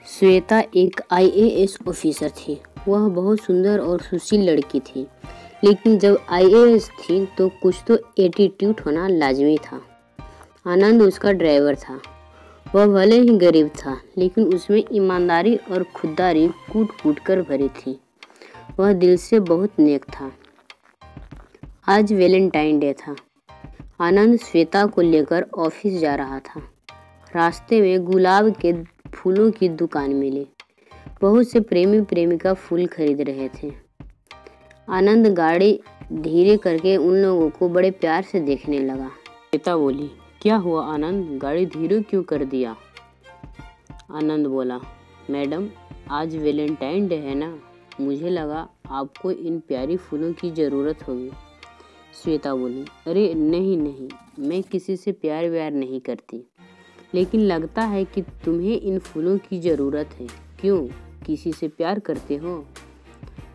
श्वेता एक IAS officer थी। वह बहुत सुंदर और सुशील लड़की थी, लेकिन जब आईएएस थी तो कुछ तो एटीट्यूड होना लाजमी था। आनंद उसका ड्राइवर था। वह भले ही गरीब था, लेकिन उसमें ईमानदारी और खुददारी कूट कूट कर भरी थी। वह दिल से बहुत नेक था। आज वैलेंटाइन डे था। आनंद श्वेता को लेकर ऑफिस जा रहा था। रास्ते में गुलाब के फूलों की दुकान मिली। बहुत से प्रेमी प्रेमिका फूल खरीद रहे थे। आनंद गाड़ी धीरे करके उन लोगों को बड़े प्यार से देखने लगा। श्वेता बोली, क्या हुआ आनंद, गाड़ी धीरे क्यों कर दिया? आनंद बोला, मैडम आज वैलेंटाइन डे है ना, मुझे लगा आपको इन प्यारी फूलों की ज़रूरत होगी। श्वेता बोली, अरे नहीं नहीं, मैं किसी से प्यार व्यार नहीं करती, लेकिन लगता है कि तुम्हें इन फूलों की ज़रूरत है। क्यों, किसी से प्यार करते हो?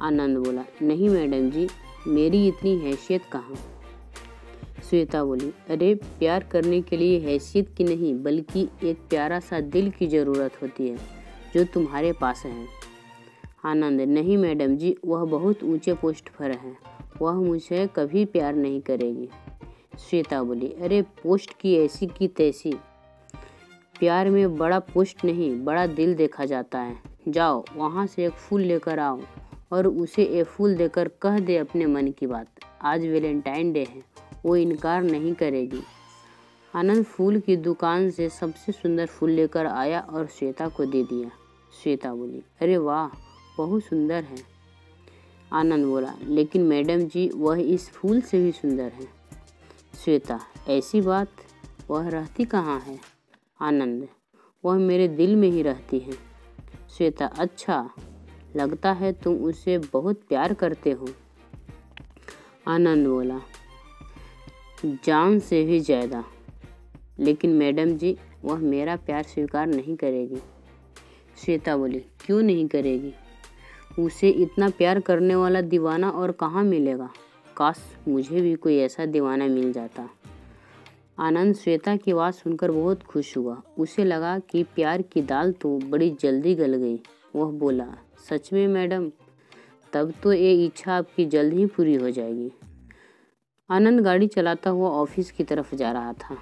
आनंद बोला, नहीं मैडम जी, मेरी इतनी हैसियत कहाँ। श्वेता बोली, अरे प्यार करने के लिए हैसियत की नहीं, बल्कि एक प्यारा सा दिल की ज़रूरत होती है, जो तुम्हारे पास है। आनंद, नहीं मैडम जी, वह बहुत ऊंचे पोस्ट पर है, वह मुझे कभी प्यार नहीं करेगी। श्वेता बोली, अरे पोस्ट की ऐसी की तैसी, प्यार में बड़ा पोस्ट नहीं, बड़ा दिल देखा जाता है। जाओ वहाँ से एक फूल लेकर आओ और उसे एक फूल देकर कह दे अपने मन की बात। आज वैलेंटाइन डे है, वो इनकार नहीं करेगी। आनंद फूल की दुकान से सबसे सुंदर फूल लेकर आया और श्वेता को दे दिया। श्वेता बोली, अरे वाह, बहुत सुंदर है। आनंद बोला, लेकिन मैडम जी, वह इस फूल से भी सुंदर है। श्वेता, ऐसी बात, वह रहती कहाँ है? आनंद, वह मेरे दिल में ही रहती है। श्वेता, अच्छा, लगता है तुम उससे बहुत प्यार करते हो। आनंद बोला, जान से भी ज़्यादा, लेकिन मैडम जी, वह मेरा प्यार स्वीकार नहीं करेगी। श्वेता बोली, क्यों नहीं करेगी? उसे इतना प्यार करने वाला दीवाना और कहाँ मिलेगा? काश मुझे भी कोई ऐसा दीवाना मिल जाता। आनंद श्वेता की बात सुनकर बहुत खुश हुआ। उसे लगा कि प्यार की दाल तो बड़ी जल्दी गल गई। वह बोला, सच में मैडम, तब तो ये इच्छा आपकी जल्द ही पूरी हो जाएगी। आनंद गाड़ी चलाता हुआ ऑफिस की तरफ जा रहा था।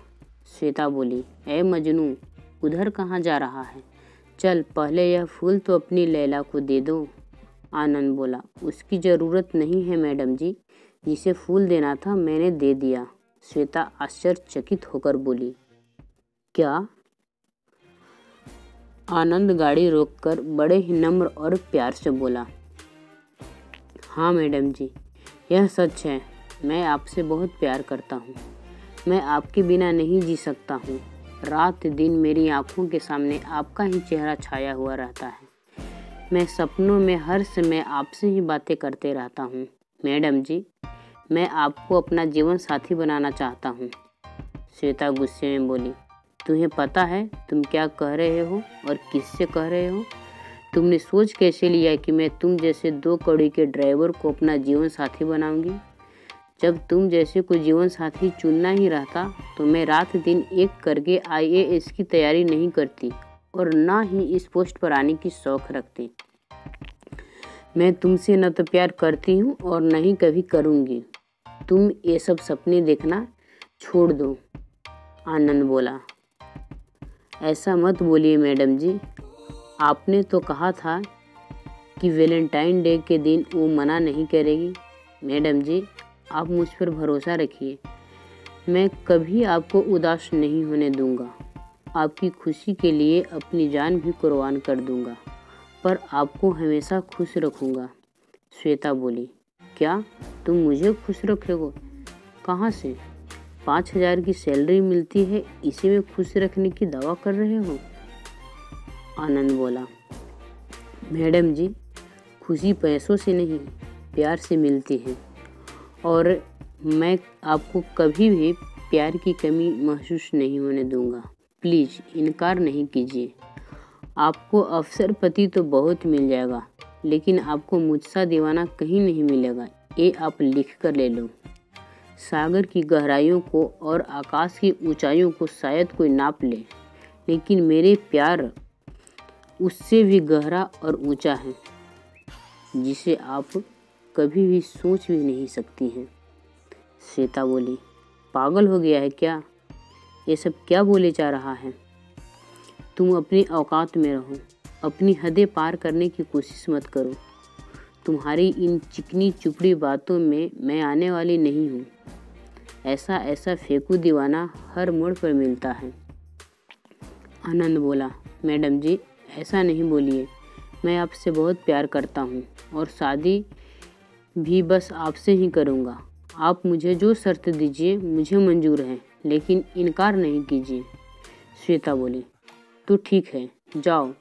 श्वेता बोली, ए मजनू, उधर कहाँ जा रहा है? चल पहले यह फूल तो अपनी लैला को दे दो। आनंद बोला, उसकी ज़रूरत नहीं है मैडम जी, जिसे फूल देना था मैंने दे दिया। श्वेता आश्चर्यचकित होकर बोली, क्या? आनंद गाड़ी रोककर बड़े ही नम्र और प्यार से बोला, हाँ मैडम जी, यह सच है, मैं आपसे बहुत प्यार करता हूँ। मैं आपके बिना नहीं जी सकता हूँ। रात दिन मेरी आँखों के सामने आपका ही चेहरा छाया हुआ रहता है। मैं सपनों में हर समय आपसे ही बातें करते रहता हूँ। मैडम जी, मैं आपको अपना जीवन साथी बनाना चाहता हूँ। श्वेता गुस्से में बोली, तुम्हें पता है तुम क्या कह रहे हो और किससे कह रहे हो? तुमने सोच कैसे लिया कि मैं तुम जैसे 2 कौड़ी के ड्राइवर को अपना जीवन साथी बनाऊंगी? जब तुम जैसे कोई जीवन साथी चुनना ही रहता तो मैं रात दिन एक करके आईएएस की तैयारी नहीं करती और ना ही इस पोस्ट पर आने की शौक रखती। मैं तुमसे न तो प्यार करती हूँ और न ही कभी करूँगी। तुम ये सब सपने देखना छोड़ दो। आनंद बोला, ऐसा मत बोलिए मैडम जी, आपने तो कहा था कि वैलेंटाइन डे के दिन वो मना नहीं करेगी। मैडम जी, आप मुझ पर भरोसा रखिए, मैं कभी आपको उदास नहीं होने दूंगा। आपकी खुशी के लिए अपनी जान भी कुर्बान कर दूंगा, पर आपको हमेशा खुश रखूंगा। श्वेता बोली, क्या तुम मुझे खुश रखोगे? कहाँ से? 5,000 की सैलरी मिलती है, इसी में खुश रखने की दावा कर रहे हो? आनंद बोला, मैडम जी, खुशी पैसों से नहीं, प्यार से मिलती है, और मैं आपको कभी भी प्यार की कमी महसूस नहीं होने दूंगा। प्लीज़ इनकार नहीं कीजिए। आपको अवसरपति तो बहुत मिल जाएगा, लेकिन आपको मुझसा दीवाना कहीं नहीं मिलेगा। ये आप लिख कर ले लो। सागर की गहराइयों को और आकाश की ऊंचाइयों को शायद कोई नाप ले, लेकिन मेरे प्यार उससे भी गहरा और ऊंचा है, जिसे आप कभी भी सोच भी नहीं सकती हैं। श्वेता बोली, पागल हो गया है क्या? ये सब क्या बोले जा रहा है? तुम अपनी औकात में रहो, अपनी हदें पार करने की कोशिश मत करो। तुम्हारी इन चिकनी चुपड़ी बातों में मैं आने वाली नहीं हूँ। ऐसा ऐसा फेंकू दीवाना हर मोड़ पर मिलता है। आनंद बोला, मैडम जी ऐसा नहीं बोलिए, मैं आपसे बहुत प्यार करता हूँ और शादी भी बस आपसे ही करूँगा। आप मुझे जो शर्त दीजिए मुझे मंजूर है, लेकिन इनकार नहीं कीजिए। श्वेता बोली, तो ठीक है, जाओ,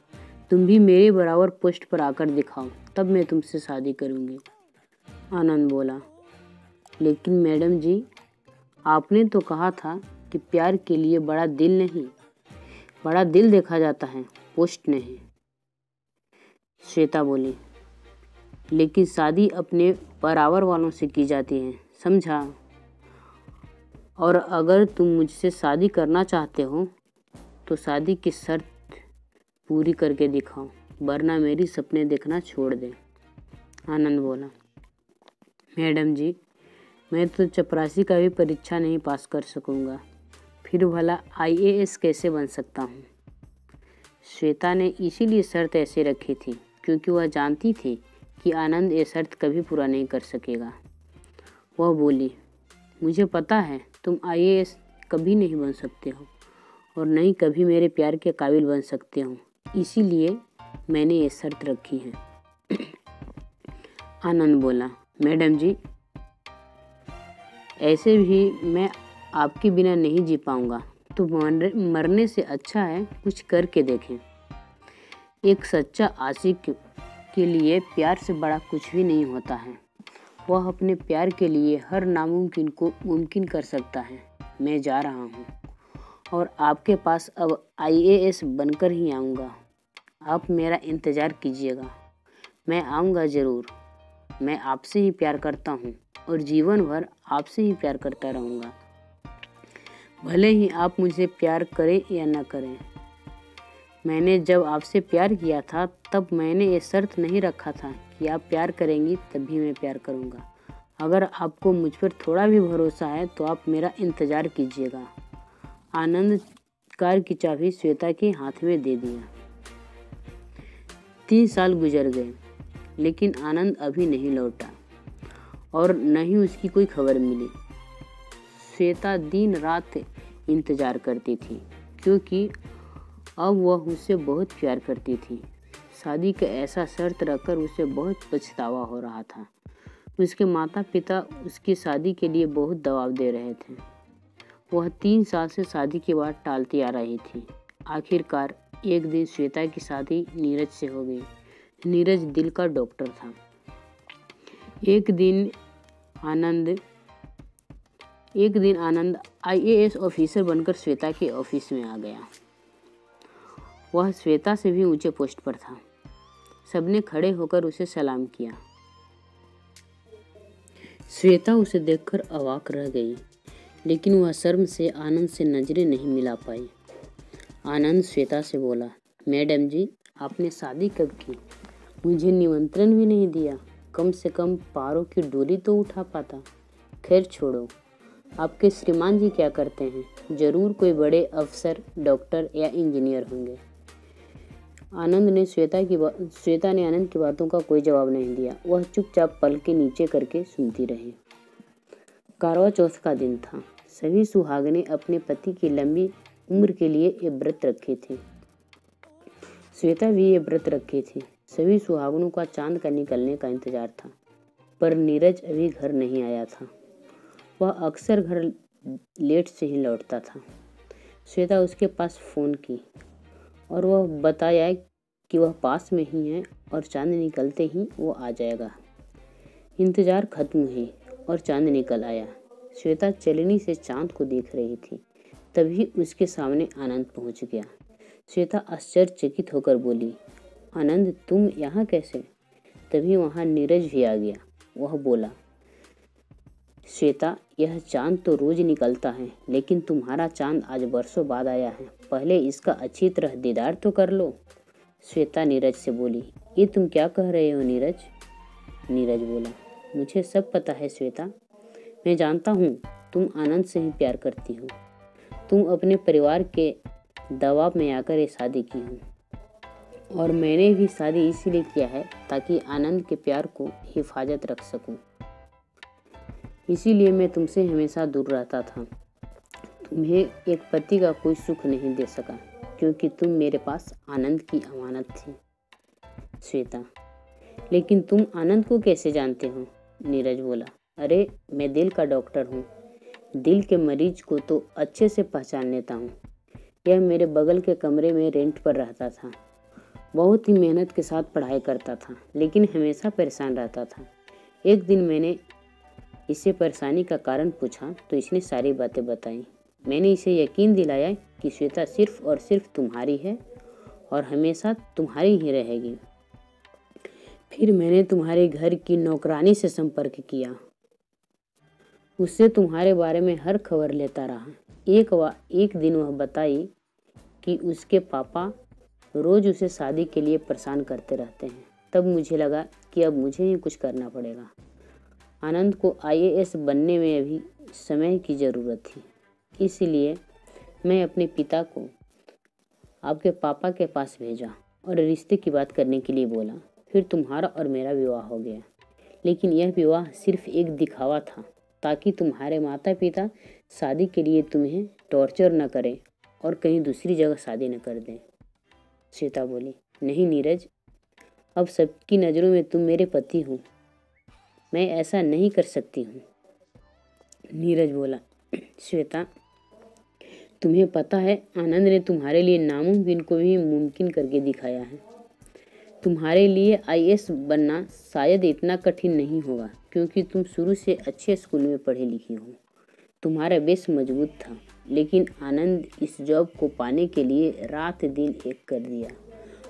तुम भी मेरे बराबर पोस्ट पर आकर दिखाओ, तब मैं तुमसे शादी करूँगी। आनंद बोला, लेकिन मैडम जी आपने तो कहा था कि प्यार के लिए बड़ा दिल नहीं, बड़ा दिल देखा जाता है, पोस्ट नहीं। श्वेता बोली, लेकिन शादी अपने बराबर वालों से की जाती है, समझा? और अगर तुम मुझसे शादी करना चाहते हो तो शादी की शर्त पूरी करके दिखाओ, वरना मेरी सपने देखना छोड़ दे। आनंद बोला, मैडम जी मैं तो चपरासी का भी परीक्षा नहीं पास कर सकूंगा, फिर भला IAS कैसे बन सकता हूँ? श्वेता ने इसीलिए शर्त ऐसे रखी थी क्योंकि वह जानती थी कि आनंद ये शर्त कभी पूरा नहीं कर सकेगा। वह बोली, मुझे पता है तुम IAS कभी नहीं बन सकते हो और नहीं कभी मेरे प्यार के काबिल बन सकते हो, इसीलिए मैंने ये शर्त रखी है। आनंद बोला, मैडम जी ऐसे भी मैं आपके बिना नहीं जी पाऊंगा, तो मरने से अच्छा है कुछ करके देखें। एक सच्चा आशिक के लिए प्यार से बड़ा कुछ भी नहीं होता है। वह अपने प्यार के लिए हर नामुमकिन को मुमकिन कर सकता है। मैं जा रहा हूँ और आपके पास अब IAS बनकर ही आऊँगा। आप मेरा इंतज़ार कीजिएगा, मैं आऊँगा ज़रूर। मैं आपसे ही प्यार करता हूँ और जीवन भर आपसे ही प्यार करता रहूँगा, भले ही आप मुझे प्यार करें या न करें। मैंने जब आपसे प्यार किया था तब मैंने ये शर्त नहीं रखा था कि आप प्यार करेंगी तभी मैं प्यार करूँगा। अगर आपको मुझ पर थोड़ा भी भरोसा है तो आप मेरा इंतज़ार कीजिएगा। आनंद कार की चाबी श्वेता के हाथ में दे दिया। 3 साल गुजर गए, लेकिन आनंद अभी नहीं लौटा और न ही उसकी कोई खबर मिली। श्वेता दिन रात इंतज़ार करती थी क्योंकि अब वह उससे बहुत प्यार करती थी। शादी का ऐसा शर्त रखकर उसे बहुत पछतावा हो रहा था। उसके माता पिता उसकी शादी के लिए बहुत दबाव दे रहे थे। वह 3 साल से शादी की बात टालती आ रही थी। आखिरकार एक दिन श्वेता की शादी नीरज से हो गई। नीरज दिल का डॉक्टर था। एक दिन आनंद IAS ऑफिसर बनकर श्वेता के ऑफिस में आ गया। वह श्वेता से भी ऊंचे पोस्ट पर था। सबने खड़े होकर उसे सलाम किया। श्वेता उसे देखकर अवाक रह गई, लेकिन वह शर्म से आनंद से नजरें नहीं मिला पाई। आनंद श्वेता से बोला, मैडम जी आपने शादी कब की? मुझे निमंत्रण भी नहीं दिया, कम से कम पारों की डोली तो उठा पाता। खैर छोड़ो, आपके श्रीमान जी क्या करते हैं? जरूर कोई बड़े अफसर, डॉक्टर या इंजीनियर होंगे। श्वेता ने आनंद की बातों का कोई जवाब नहीं दिया। वह चुपचाप पल के नीचे करके सुनती रही। करवा चौथ का दिन था। सभी सुहागनें अपने पति की लंबी उम्र के लिए ये व्रत रखे थे। श्वेता भी ये व्रत रखी थी। सभी सुहागनों का चांद का निकलने का इंतजार था, पर नीरज अभी घर नहीं आया था। वह अक्सर घर लेट से ही लौटता था। श्वेता उसके पास फ़ोन की और वह बताया कि वह पास में ही है और चांद निकलते ही वो आ जाएगा। इंतज़ार खत्म हुई और चांद निकल आया। श्वेता चलनी से चांद को देख रही थी, तभी उसके सामने आनंद पहुंच गया। श्वेता आश्चर्यचकित होकर बोली, आनंद तुम यहाँ कैसे? तभी वहाँ नीरज भी आ गया। वह बोला, श्वेता यह चांद तो रोज निकलता है, लेकिन तुम्हारा चांद आज बरसों बाद आया है। पहले इसका अच्छी तरह दीदार तो कर लो। श्वेता नीरज से बोली। ये तुम क्या कह रहे हो नीरज? नीरज बोला, मुझे सब पता है श्वेता। मैं जानता हूँ तुम आनंद से ही प्यार करती हो। तुम अपने परिवार के दबाव में आकर ये शादी की हो, और मैंने भी शादी इसीलिए किया है ताकि आनंद के प्यार को हिफाजत रख सकूं। इसीलिए मैं तुमसे हमेशा दूर रहता था। तुम्हें एक पति का कोई सुख नहीं दे सका क्योंकि तुम मेरे पास आनंद की अमानत थी। श्वेता, लेकिन तुम आनंद को कैसे जानते हो? नीरज बोला, अरे मैं दिल का डॉक्टर हूँ। दिल के मरीज को तो अच्छे से पहचान लेता हूँ। यह मेरे बगल के कमरे में रेंट पर रहता था। बहुत ही मेहनत के साथ पढ़ाई करता था, लेकिन हमेशा परेशान रहता था। एक दिन मैंने इसे परेशानी का कारण पूछा तो इसने सारी बातें बताई। मैंने इसे यकीन दिलाया कि श्वेता सिर्फ और सिर्फ तुम्हारी है और हमेशा तुम्हारी ही रहेगी। फिर मैंने तुम्हारे घर की नौकरानी से संपर्क किया। उससे तुम्हारे बारे में हर खबर लेता रहा। एक दिन वह बताई कि उसके पापा रोज उसे शादी के लिए परेशान करते रहते हैं। तब मुझे लगा कि अब मुझे ही कुछ करना पड़ेगा। आनंद को IAS बनने में अभी समय की ज़रूरत थी। इसलिए मैं अपने पिता को आपके पापा के पास भेजा और रिश्ते की बात करने के लिए बोला। फिर तुम्हारा और मेरा विवाह हो गया। लेकिन यह विवाह सिर्फ एक दिखावा था ताकि तुम्हारे माता पिता शादी के लिए तुम्हें टॉर्चर न करें और कहीं दूसरी जगह शादी न कर दें। श्वेता बोली, नहीं नीरज, अब सबकी नज़रों में तुम मेरे पति हो। मैं ऐसा नहीं कर सकती हूँ। नीरज बोला, श्वेता, तुम्हें पता है आनंद ने तुम्हारे लिए नामुमकिन को भी मुमकिन करके दिखाया है। तुम्हारे लिए IAS बनना शायद इतना कठिन नहीं होगा क्योंकि तुम शुरू से अच्छे स्कूल में पढ़ी लिखी हो। तुम्हारा बेस मजबूत था, लेकिन आनंद इस जॉब को पाने के लिए रात दिन एक कर दिया।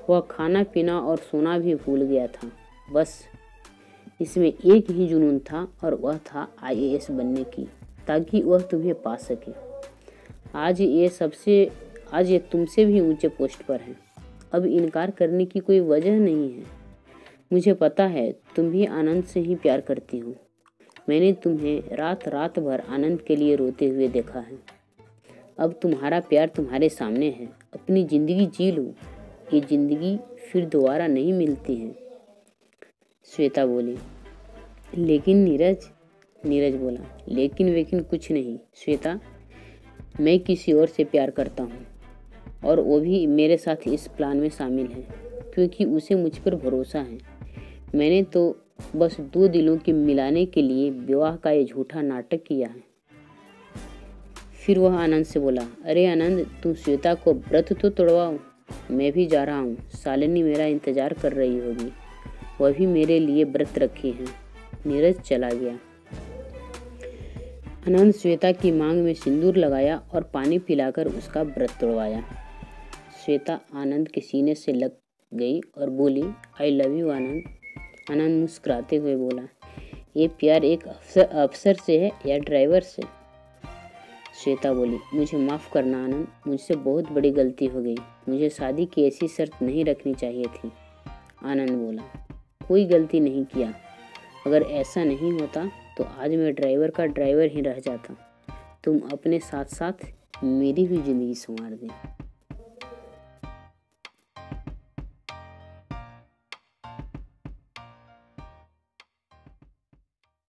वह खाना पीना और सोना भी भूल गया था। बस इसमें एक ही जुनून था और वह था IAS बनने की, ताकि वह तुम्हें पा सके। आज ये तुमसे भी ऊंचे पोस्ट पर है। अब इनकार करने की कोई वजह नहीं है। मुझे पता है तुम भी आनंद से ही प्यार करती हो। मैंने तुम्हें रात भर आनंद के लिए रोते हुए देखा है। अब तुम्हारा प्यार तुम्हारे सामने है। अपनी ज़िंदगी जी लो। ये ज़िंदगी फिर दोबारा नहीं मिलती है। श्वेता बोली, लेकिन नीरज बोला, लेकिन कुछ नहीं श्वेता, मैं किसी और से प्यार करता हूँ और वो भी मेरे साथ इस प्लान में शामिल है क्योंकि उसे मुझ पर भरोसा है। मैंने तो बस 2 दिलों के मिलाने के लिए विवाह का ये झूठा नाटक किया है। फिर वह आनंद से बोला, अरे आनंद, तुम श्वेता को व्रत तो तोड़वाओ। मैं भी जा रहा हूँ। शालिनी मेरा इंतजार कर रही होगी। वह भी मेरे लिए व्रत रखी है। नीरज चला गया। आनंद श्वेता की मांग में सिंदूर लगाया और पानी पिलाकर उसका व्रत तोड़वाया। श्वेता आनंद के सीने से लग गई और बोली, आई लव यू आनंद। आनंद मुस्कुराते हुए बोला, ये प्यार एक अफसर से है या ड्राइवर से? श्वेता बोली, मुझे माफ़ करना आनंद, मुझसे बहुत बड़ी गलती हो गई। मुझे शादी की ऐसी शर्त नहीं रखनी चाहिए थी। आनंद बोला, कोई गलती नहीं किया। अगर ऐसा नहीं होता तो आज मैं ड्राइवर का ड्राइवर ही रह जाता। तुम अपने साथ साथ मेरी भी ज़िंदगी संवार दें।